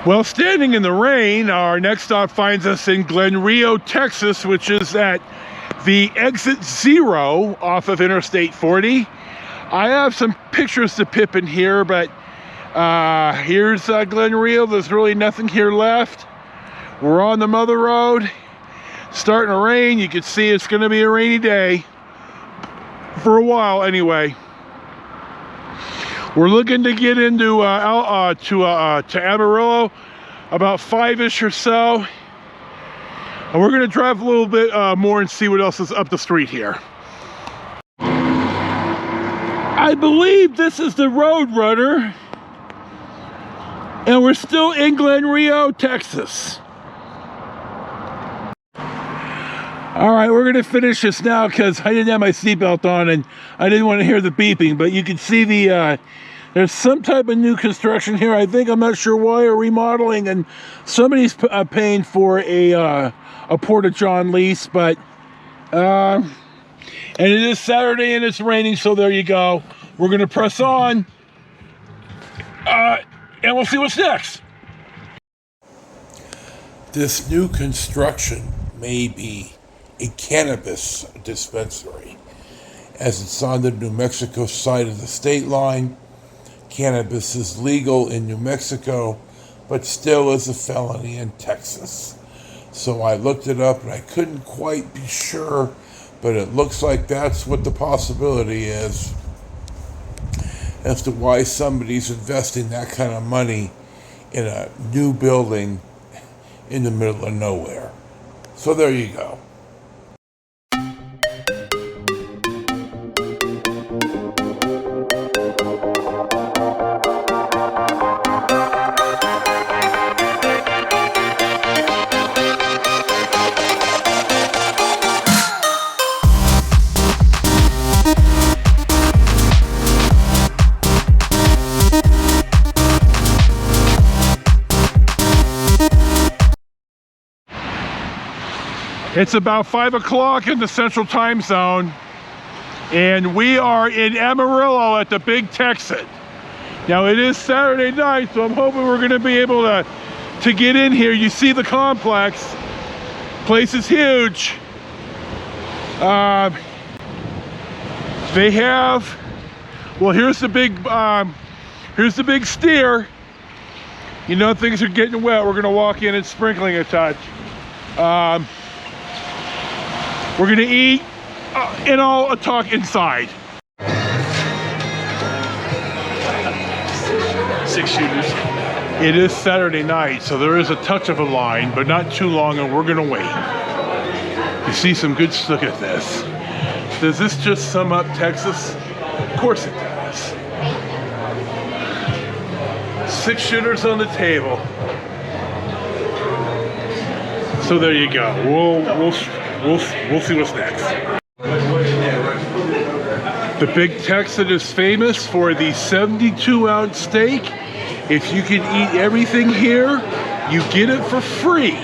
Well, standing in the rain, our next stop finds us in Glen, Texas, which is at the exit 0 off of Interstate 40. I have some pictures to pip in here, but here's Glen. There's really nothing here left. We're on the mother road. Starting to rain. You can see it's going to be a rainy day for a while anyway. We're looking to get into Amarillo about 5-ish or so, and we're going to drive a little bit more and see what else is up the street here. I believe this is the Road Runner, and we're still in Glen, Texas. All right, we're gonna finish this now because I didn't have my seatbelt on and I didn't want to hear the beeping, but you can see there's some type of new construction here. I think, I'm not sure why, or remodeling, and somebody's paying for a Porta-John lease, but and it is Saturday and it's raining, so there you go. We're gonna press on and we'll see what's next. This new construction may be a cannabis dispensary, as it's on the New Mexico side of the state line. Cannabis is legal in New Mexico, but still is a felony in Texas. So I looked it up and I couldn't quite be sure, but it looks like that's what the possibility is as to why somebody's investing that kind of money in a new building in the middle of nowhere. So there you go. It's about 5 o'clock in the Central Time Zone, and we are in Amarillo at the Big Texan. Now it is Saturday night, so I'm hoping we're going to be able to get in here. You see the complex. Place is huge. They have, well, here's the big steer. You know, things are getting wet. We're going to walk in and sprinkling a touch. We're gonna eat, and I'll talk inside. 6 shooters. It is Saturday night, so there is a touch of a line, but not too long, and we're gonna wait. You see some good, look at this. Does this just sum up Texas? Of course it does. 6 shooters on the table. So there you go. We'll see what's next. The Big Texan is famous for the 72-ounce steak. If you can eat everything here, you get it for free.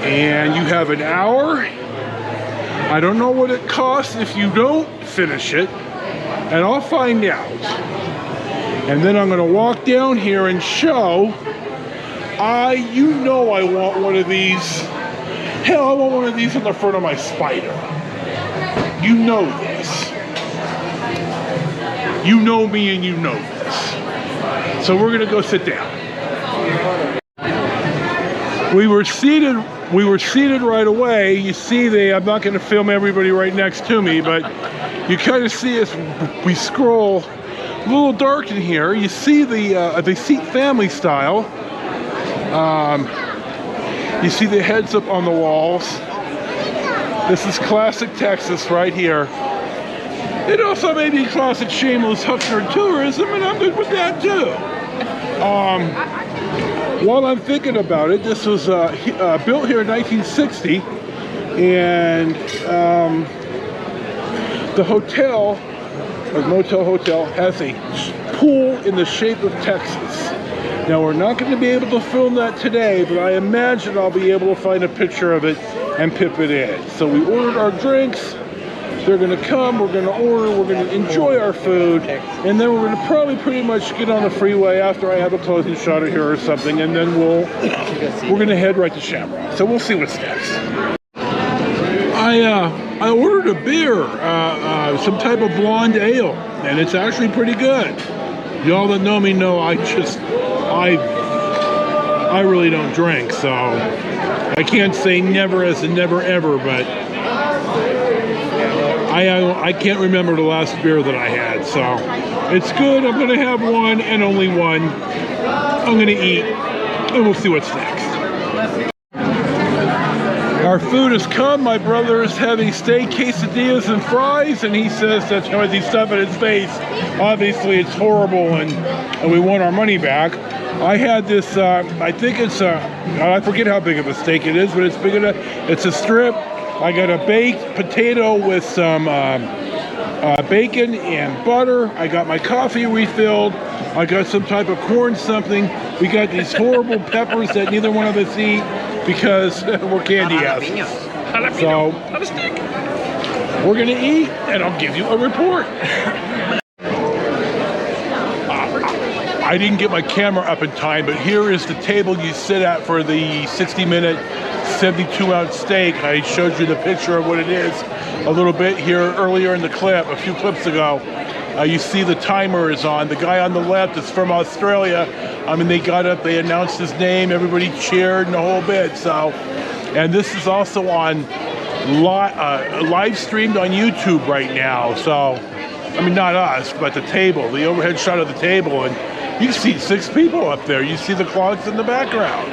And you have an hour. I don't know what it costs if you don't finish it, and I'll find out. And then I'm going to walk down here and show. You know I want one of these. Hell, I want one of these on the front of my Spider. You know this. You know me and you know this. So we're going to go sit down. We were seated right away. You see I'm not going to film everybody right next to me, but you kind of see us, we scroll a little dark in here. You see they seat family style. You see the heads up on the walls. This is classic Texas right here. It also may be classic shameless Huckster tourism, and I'm good with that too. While I'm thinking about it, this was built here in 1960, and the hotel, or motel hotel, has a pool in the shape of Texas. Now, we're not going to be able to film that today, but I imagine I'll be able to find a picture of it and pip it in. So we ordered our drinks. They're going to come, we're going to order, we're going to enjoy our food, and then we're going to probably pretty much get on the freeway after I have a closing shot of here or something, and then we're going to head right to Shamrock. So we'll see what's next. I ordered a beer, some type of blonde ale, and it's actually pretty good. Y'all that know me know I really don't drink, so I can't say never as a never ever, but I can't remember the last beer that I had, so it's good. I'm going to have one and only one. I'm going to eat, and we'll see what's next. Our food has come. My brother is having steak quesadillas and fries, and he says that as he's stuffing his face, obviously it's horrible, and we want our money back. I had this, I think it's I forget how big of a steak it is, but it's big enough. It's a strip. I got a baked potato with some bacon and butter. I got my coffee refilled. I got some type of corn something. We got these horrible peppers that neither one of us eat because we're candy asses. So we're gonna eat, and I'll give you a report. I didn't get my camera up in time, but here is the table you sit at for the 60-minute 72-ounce steak. I showed you the picture of what it is a little bit here earlier in the clip, a few clips ago. You see the timer is on. The guy on the left is from Australia. I mean, they got up, they announced his name, everybody cheered and the whole bit. So, and this is also on live streamed on YouTube right now. So, I mean, not us, but the table, the overhead shot of the table, and you see 6 people up there. You see the clogs in the background.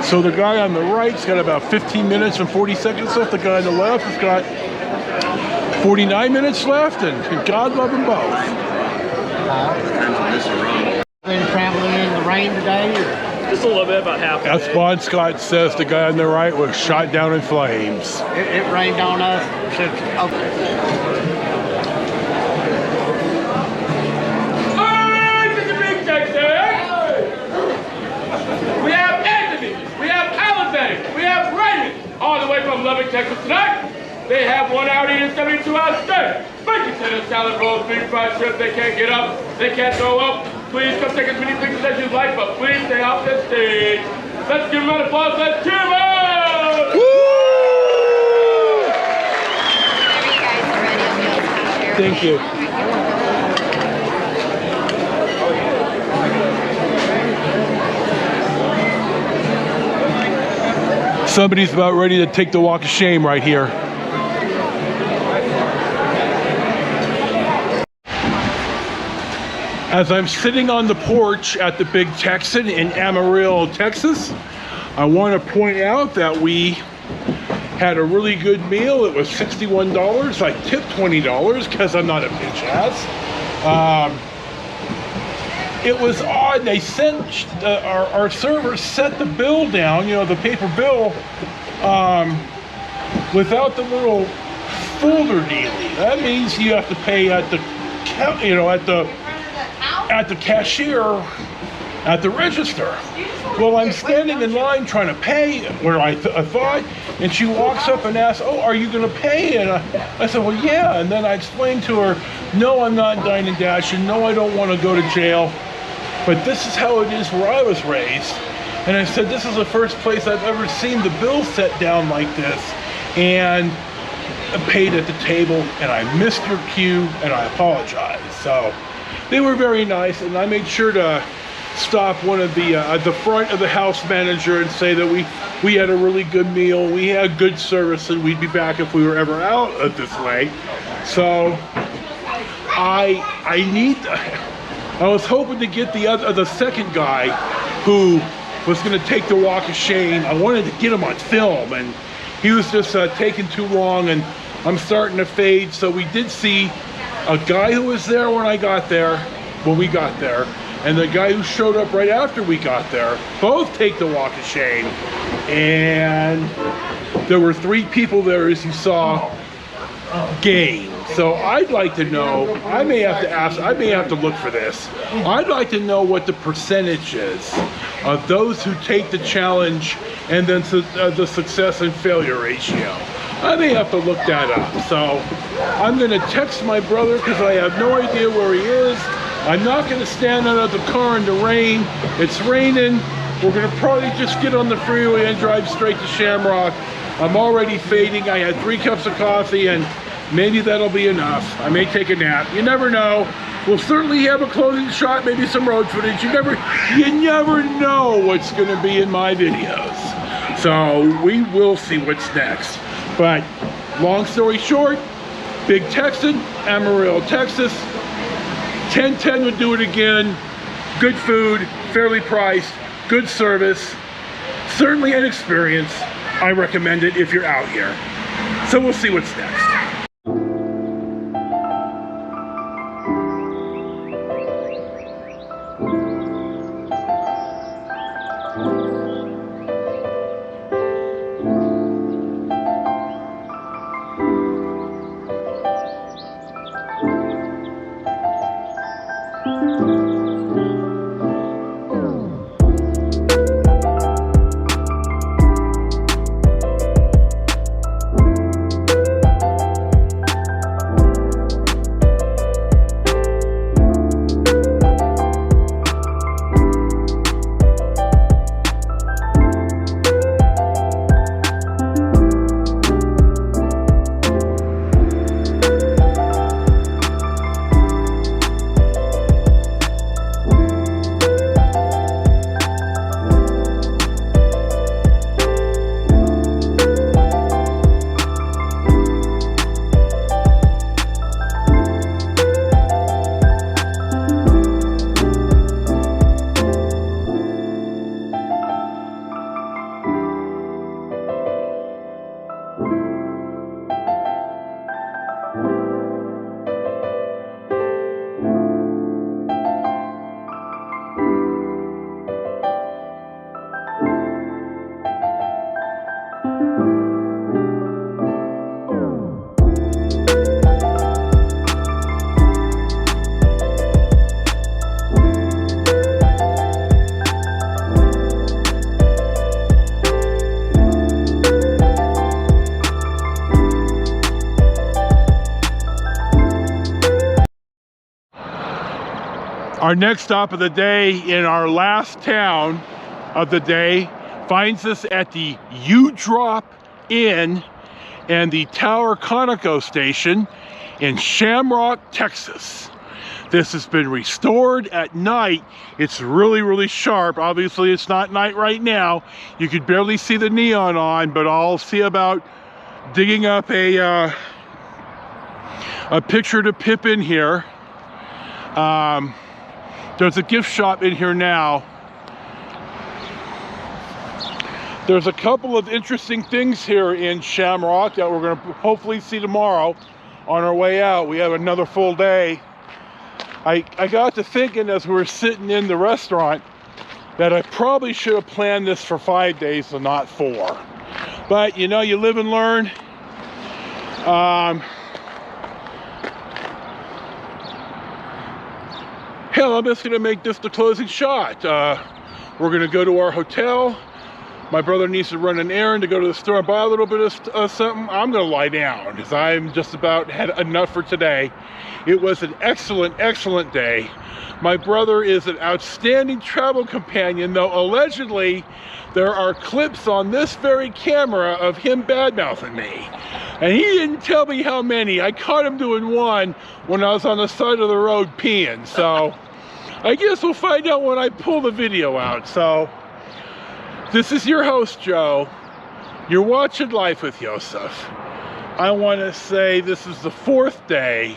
So the guy on the right's got about 15 minutes and 40 seconds left. The guy on the left has got 49 minutes left, and God love them both. Been traveling in the rain today? Just a little bit, about half. As Bon Scott says, the guy on the right was shot down in flames. It rained on us since. All the way from Lubbock, Texas tonight. They have 1 hour to eat a 72-ounce steak. Bacon tender, salad bowl, 3 fried shrimp. They can't get up. They can't throw up. Please come take as many pictures as you'd like, but please stay off the stage. Let's give them an applause. Let's cheer them out. Woo! Thank you. Somebody's about ready to take the walk of shame right here. As I'm sitting on the porch at the Big Texan in Amarillo, Texas, I want to point out that we had a really good meal. It was $61. I tipped $20 because I'm not a bitch ass. it was odd. They sent our server set the bill down, you know, the paper bill, without the little folder dealie. That means you have to pay at the, you know, at the cashier, at the register. Well, I'm standing in line trying to pay where I thought, and she walks up and asks, "Oh, are you going to pay?" And I said, "Well, yeah." And then I explained to her, "No, I'm not dine and dash, and no, I don't want to go to jail. But this is how it is where I was raised." And I said, "This is the first place I've ever seen the bill set down like this." And I paid at the table, and I missed your cue, and I apologize. So they were very nice, and I made sure to stop one of the at the front of the house manager and say that we had a really good meal, we had good service, and we'd be back if we were ever out of this way. So I was hoping to get the second guy who was going to take the walk of shame. I wanted to get him on film, and he was just taking too long, and I'm starting to fade. So we did see a guy who was there when we got there, and the guy who showed up right after we got there, both take the walk of shame. And there were 3 people there, as you saw, game. So I'd like to know, I may have to look for this. I'd like to know what the percentage is of those who take the challenge and then the success and failure ratio. I may have to look that up. So I'm gonna text my brother because I have no idea where he is. I'm not gonna stand out of the car in the rain. It's raining. We're gonna probably just get on the freeway and drive straight to Shamrock. I'm already fading. I had 3 cups of coffee, and maybe that'll be enough. I may take a nap. You never know. We'll certainly have a closing shot, maybe some road footage. You never know what's gonna be in my videos. So we will see what's next. But long story short, Big Texan, Amarillo, Texas. 10-10 would do it again. Good food, fairly priced, good service, certainly an experience. I recommend it if you're out here. So we'll see what's next. Our next stop of the day in our last town of the day finds us at the U-Drop Inn and the Tower Conoco station in Shamrock, Texas. This has been restored at night. It's really, really sharp. Obviously, it's not night right now. You could barely see the neon on, but I'll see about digging up a picture to pip in here. There's a gift shop in here now. There's a couple of interesting things here in Shamrock that we're going to hopefully see tomorrow on our way out. We have another full day. I got to thinking as we were sitting in the restaurant that I probably should have planned this for 5 days and not 4. But you know, you live and learn. Hell, I'm just gonna make this the closing shot. We're gonna go to our hotel. My brother needs to run an errand to go to the store and buy a little bit of something. I'm gonna lie down because I'm just about had enough for today. It was an excellent, excellent day. My brother is an outstanding travel companion, though allegedly there are clips on this very camera of him bad-mouthing me. And he didn't tell me how many. I caught him doing one when I was on the side of the road peeing. So I guess we'll find out when I pull the video out. So this is your host, Joe. You're watching Life with Yosef. I want to say this is the 4th day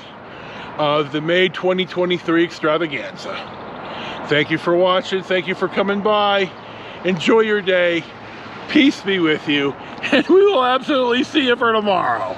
of the May 2023 Extravaganza. Thank you for watching. Thank you for coming by. Enjoy your day. Peace be with you. And we will absolutely see you for tomorrow.